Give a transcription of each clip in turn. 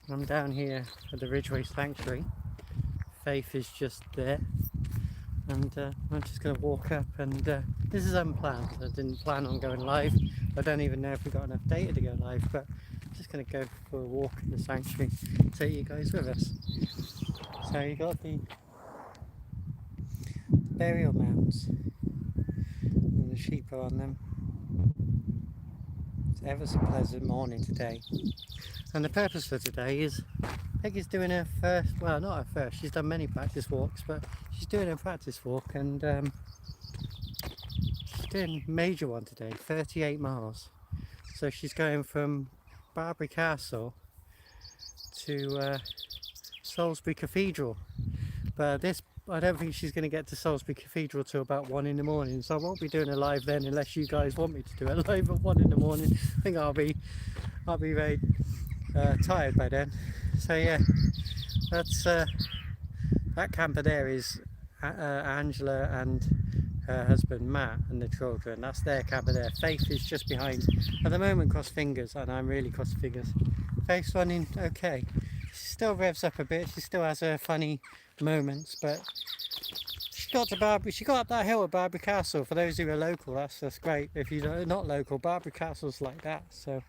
I'm down here at the Ridgeway Sanctuary. Faith is just there, and I'm just going to walk up, and this is unplanned. I didn't plan on going live. I don't even know if we've got enough data to go live, but I'm just going to go for a walk in the sanctuary, take you guys with us. So you got the burial mounds, and the sheep are on them. It's ever so pleasant morning today. And the purpose for today is Peggy's doing her first, well, not her first, she's done many practice walks, but she's doing her practice walk, and she's doing a major one today, 38 miles. So she's going from Barbary Castle to Salisbury Cathedral. But this, I don't think she's going to get to Salisbury Cathedral till about 1 in the morning, so I won't be doing a live then unless you guys want me to do it live at 1 in the morning. I think I'll be very tired by then. So yeah, that's that camper there is Angela and her husband Matt and the children. That's their camper there. Faith is just behind. At the moment, cross fingers, and I'm really cross fingers. Faith's running okay. She still revs up a bit. She still has her funny moments, but she got up that hill at Barbary Castle. For those who are local, that's great. If you're not local, Barbary Castle's like that. So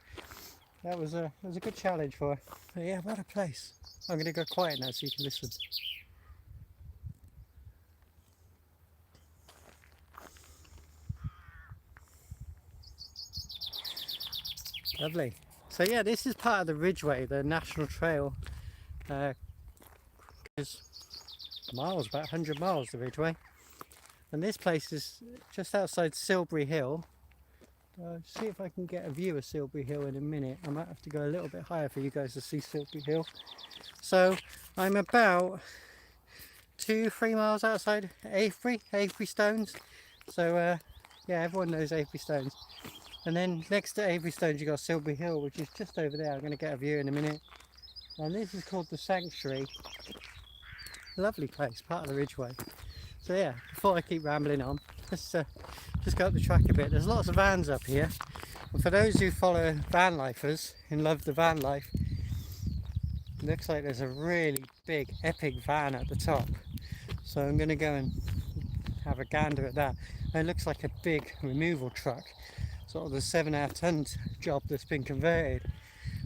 that was a good challenge for her. But yeah, what a place. I'm going to go quiet now so you can listen. Lovely. So yeah, this is part of the Ridgeway, the national trail. Goes miles, about 100 miles, the Ridgeway. And this place is just outside Silbury Hill. See if I can get a view of Silbury Hill in a minute. I might have to go a little bit higher for you guys to see Silbury Hill. So I'm about 2-3 miles outside Avebury Stones. So yeah, everyone knows Avebury Stones. And then next to Avebury Stones you got Silbury Hill, which is just over there. I'm going to get a view in a minute. And this is called the Sanctuary. Lovely place, part of the Ridgeway. So yeah, before I keep rambling on, let's just go up the track a bit. There's lots of vans up here, and for those who follow van lifers and love the van life, it looks like there's a really big epic van at the top. So I'm going to go and have a gander at that. And it looks like a big removal truck, sort of the 7.5 ton job that's been converted.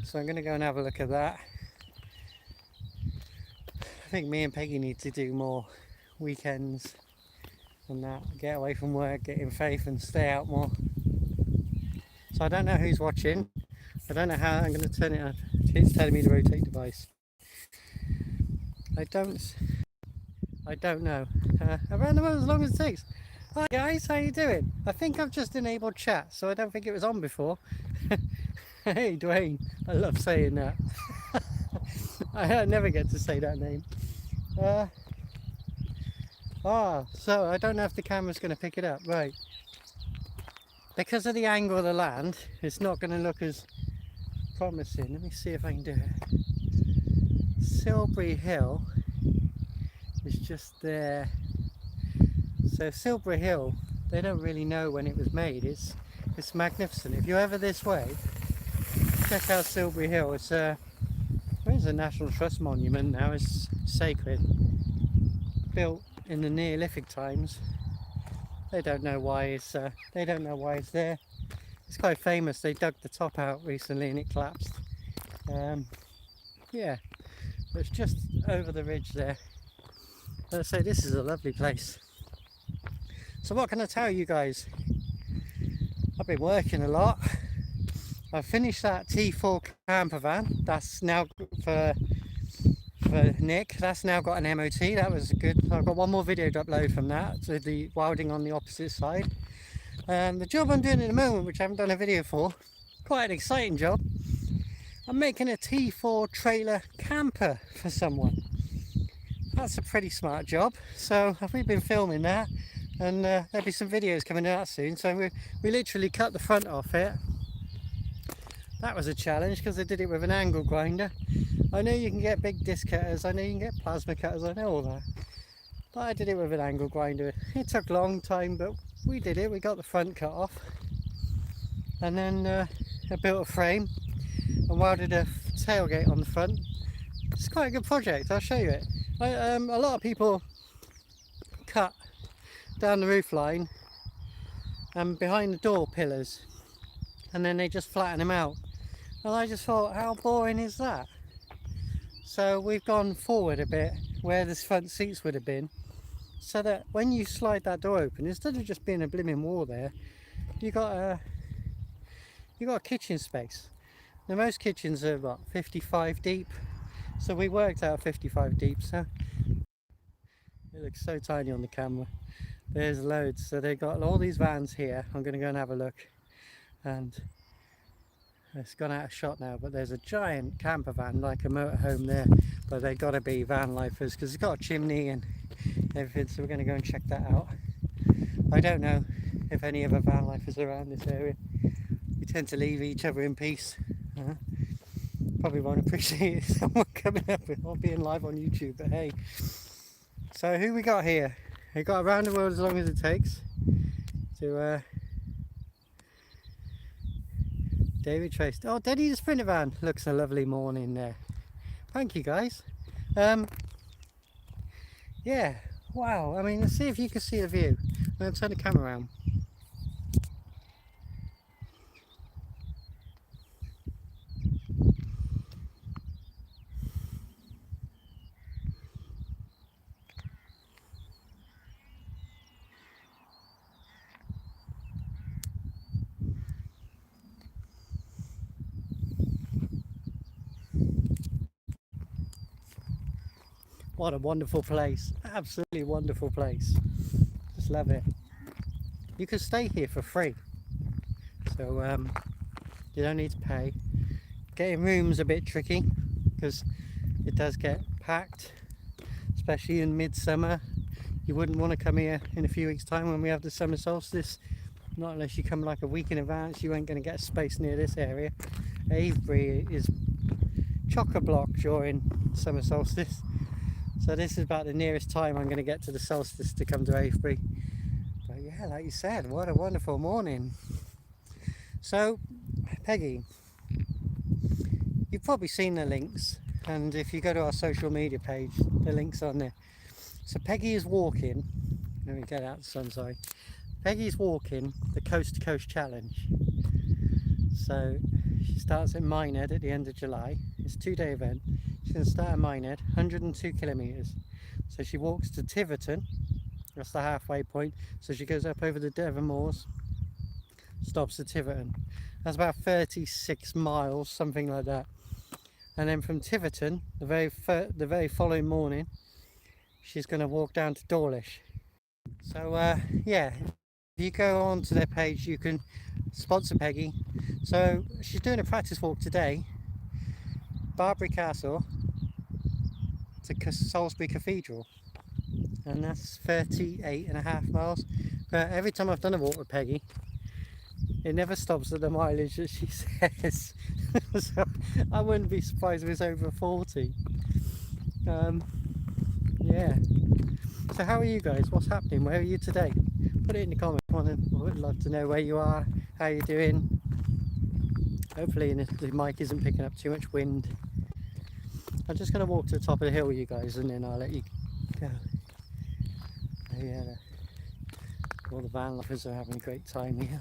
So I'm going to go and have a look at that. I think me and Peggy need to do more weekends and that, get away from work, get in Faith and stay out more. So I don't know who's watching. I don't know how I'm going to turn it on. It's telling me to rotate device. I don't know. Around the world as long as it takes. Hi guys, how you doing? I think I've just enabled chat, so I don't think it was on before. Hey Dwayne, I love saying that. I never get to say that name. So I don't know if the camera's going to pick it up. Right. Because of the angle of the land, it's not going to look as promising. Let me see if I can do it. Silbury Hill is just there. So Silbury Hill, they don't really know when it was made. It's magnificent. If you're ever this way, check out Silbury Hill. It's where's the National Trust monument now? It's sacred. Built in the Neolithic times. They don't know why it's there. It's quite famous. They dug the top out recently and it collapsed. Yeah, it's just over the ridge there. Let's say this is a lovely place. So what can I tell you guys? I've been working a lot. I finished that T4 camper van. That's now for Nick. That's now got an MOT. That was good. I've got one more video to upload from that, to the welding on the opposite side. The job I'm doing at the moment, which I haven't done a video for, quite an exciting job. I'm making a T4 trailer camper for someone. That's a pretty smart job. So we've been filming that, and there'll be some videos coming out soon. So we literally cut the front off it. That was a challenge because I did it with an angle grinder. I know you can get big disc cutters, I know you can get plasma cutters, I know all that. But I did it with an angle grinder. It took a long time, but we did it. We got the front cut off. And then I built a frame and welded a tailgate on the front. It's quite a good project, I'll show you it. A lot of people cut down the roof line and behind the door pillars, and then they just flatten them out. And I just thought, how boring is that? So we've gone forward a bit where the front seats would have been, so that when you slide that door open, instead of just being a blimmin' wall there, you got a kitchen space. Now most kitchens are what, 55 deep, so we worked out 55 deep. So it looks so tiny on the camera. There's loads. So they've got all these vans here. I'm going to go and have a look, and it's gone out of shot now, but there's a giant camper van like a motorhome there, but they've got to be van lifers because it's got a chimney and everything, so we're going to go and check that out. I don't know if any other van lifers are around this area. We tend to leave each other in peace. Probably won't appreciate someone coming up with not being live on YouTube, but hey. So who we got here? We got around the world as long as it takes to David Trace. Oh, Daddy the Sprinter van. Looks a lovely morning there. Thank you guys. Yeah, wow. I mean, let's see if you can see the view. I'm going to turn the camera around. What a wonderful place. Absolutely wonderful place. Just love it. You can stay here for free. So you don't need to pay. Getting rooms a bit tricky because it does get packed, especially in midsummer. You wouldn't want to come here in a few weeks' time when we have the summer solstice. Not unless you come like a week in advance. You ain't going to get a space near this area. Avebury is chock-a-block during summer solstice. So this is about the nearest time I'm going to get to the solstice to come to Avebury. But yeah, like you said, what a wonderful morning. So, Peggy, you've probably seen the links, and if you go to our social media page, the link's on there. So Peggy is walking, let me get out the sun, sorry. Peggy's walking the Coast to Coast Challenge. So she starts at Minehead at the end of July. It's a 2-day event. She's going to start at Minehead, 102 kilometres. So she walks to Tiverton, that's the halfway point. So she goes up over the Devon Moors, stops at Tiverton. That's about 36 miles, something like that. And then from Tiverton, the very following morning, she's going to walk down to Dawlish. So yeah, if you go on to their page, you can sponsor Peggy. So she's doing a practice walk today, Barbary Castle to Salisbury Cathedral, and that's 38.5 miles. But every time I've done a walk with Peggy, it never stops at the mileage that she says. So I wouldn't be surprised if it's over 40. Yeah. So how are you guys? What's happening? Where are you today? Put it in the comments. I would love to know where you are, how you're doing. Hopefully the mic isn't picking up too much wind. I'm just going to walk to the top of the hill with you guys, and then I'll let you go. Oh, yeah, all the van lifers are having a great time here.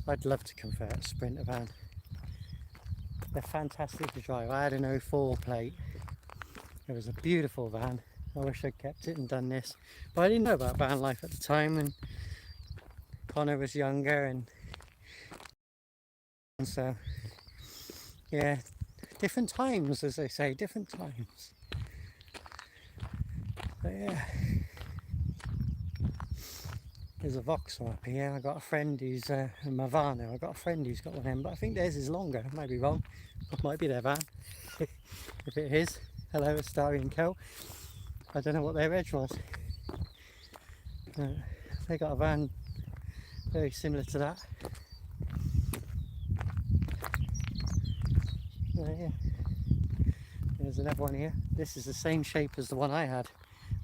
I'd love to convert a Sprinter van. They're fantastic to drive. I had an 04 plate. It was a beautiful van. I wish I'd kept it and done this. But I didn't know about van life at the time, and Connor was younger, and so yeah, different times, as they say, different times. But yeah, there's a Vauxhall up here. I got a friend who's a Movano. I got a friend who's got one of them, but I think theirs is longer. I might be wrong. It might be their van. If it is, hello, Astari and Co. I don't know what their reg was. They got a van very similar to that. Yeah. There's another one here. This is the same shape as the one I had.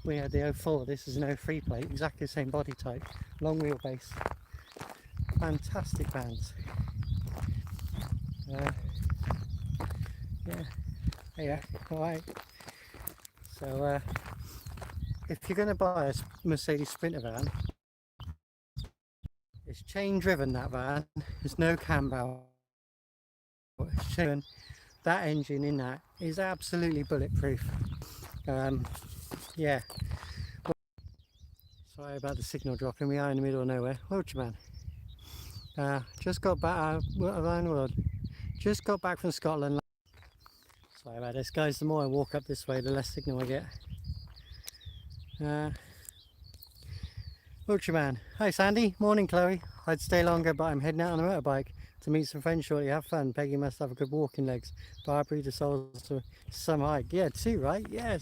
We had the 04, this is an 03 plate, exactly the same body type, long wheelbase. Fantastic vans. Yeah, yeah, alright. So if you're going to buy a Mercedes Sprinter van, it's chain driven, that van. There's no cam bell. It's chain driven. That engine in that is absolutely bulletproof. Yeah. Sorry about the signal dropping. We are in the middle of nowhere. Wiltshire man. Just got back around the world. Just got back from Scotland. Sorry about this, guys. The more I walk up this way, the less signal I get. Wiltshire man. Hi Sandy. Morning Chloe. I'd stay longer, but I'm heading out on a motorbike to meet some friends shortly. Have fun. Peggy must have a good walking legs. Barbary the souls to some hike. Yeah, 2, right? Yeah,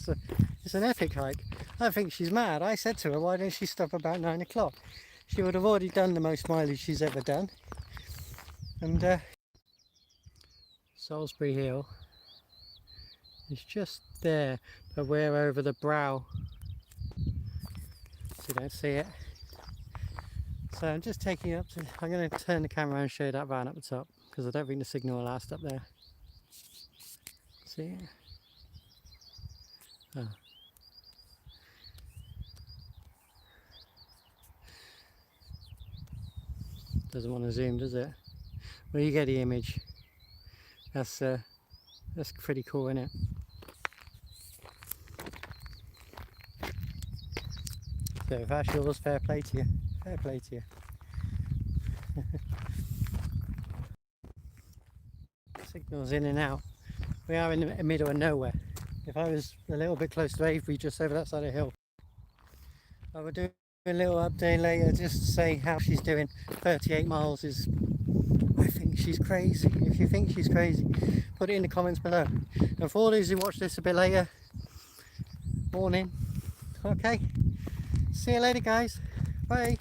it's an epic hike. I think she's mad. I said to her, why don't she stop about 9 o'clock? She would have already done the most mileage she's ever done. And Salisbury Hill is just there, but we're over the brow, so you don't see it. So I'm just taking you up to, I'm going to turn the camera and show you that van up the top, because I don't think the signal will last up there. See it? Oh. Doesn't want to zoom, does it? Well, you get the image. That's pretty cool, isn't it? So if that's yours, fair play to you. Fair play to you. Signals in and out. We are in the middle of nowhere. If I was a little bit close to Avebury, just over that side of the hill, I would do a little update later just to say how she's doing. 38 miles is, I think she's crazy. If you think she's crazy, put it in the comments below. And for all those who watch this a bit later, morning. Okay, see you later guys, bye.